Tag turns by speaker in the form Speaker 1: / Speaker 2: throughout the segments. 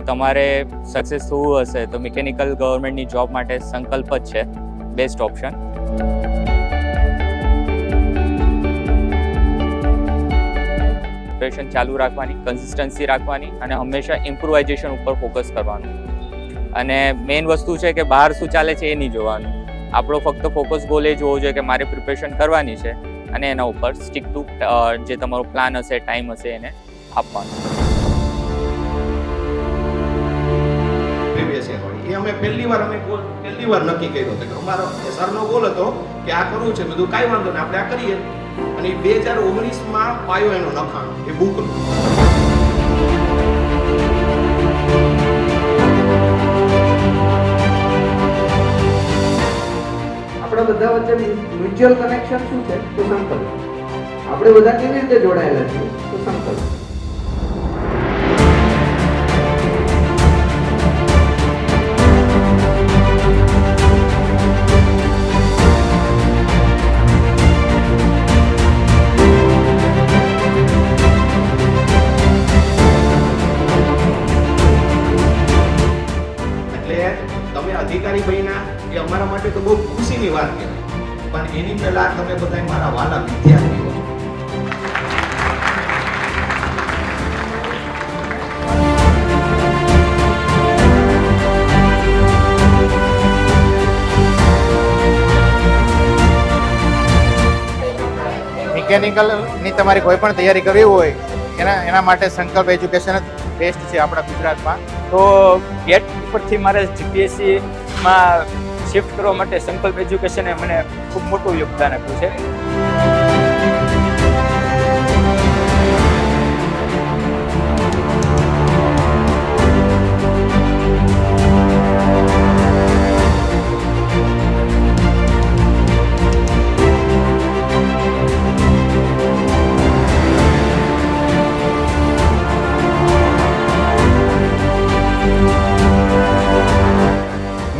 Speaker 1: તમારે સક્સેસ થવું હશે તો મિકેનિકલ ગવર્મેન્ટની જોબ માટે સંકલ્પ જ છે બેસ્ટ ઓપ્શન. પ્રિપરેશન ચાલુ રાખવાની, કન્સિસ્ટન્સી રાખવાની અને હંમેશા ઇમ્પ્રુવાઇઝેશન ઉપર ફોકસ કરવાનું. અને મેઇન વસ્તુ છે કે બહાર શું ચાલે છે એ નહીં જોવાનું. આપણો ફક્ત ફોકસ ગોલ એ જોવો જોઈએ કે મારે પ્રિપરેશન કરવાની છે અને એના ઉપર સ્ટીક ટુ જે તમારો પ્લાન હશે, ટાઈમ હશે એને આપવાનું.
Speaker 2: એ અમે પહેલી વાર નક્કી કર્યો હતો કે અમારો સરનો ગોલ હતો કે આ કરવું છે. બધું કાંઈ વાંધો નહીં, આપણે આ કરીએ. અને 2019માં પાયો એનો નખાણો એ બુકનો.
Speaker 3: આપણા બધા વચ્ચે મ્યુચ્યુઅલ કનેક્શન શું છે? તો સંકલ્પ. આપણે બધા કેવી રીતે જોડાયેલા છીએ? તો સંકલ્પ.
Speaker 2: તમે અધિકારી બન્યા એ અમારા માટે તો બહુ ખુશીની વાત કહેવાય, પણ એની પહેલા તમે બધા મારા વાલા વિદ્યાર્થીઓ છો.
Speaker 4: મિકેનિકલની તમારી કોઈ પણ તૈયારી કરવી હોય એના માટે સંકલ્પ એજ્યુકેશન જ બેસ્ટ છે આપણા ગુજરાતમાં.
Speaker 5: તો ગેટ ઉપરથી મારે જીપીએસસીમાં શિફ્ટ કરવા માટે સંકલ્પ એજ્યુકેશને મને ખૂબ મોટું યોગદાન આપ્યું છે.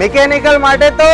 Speaker 4: મિકેનિકલ માટે તો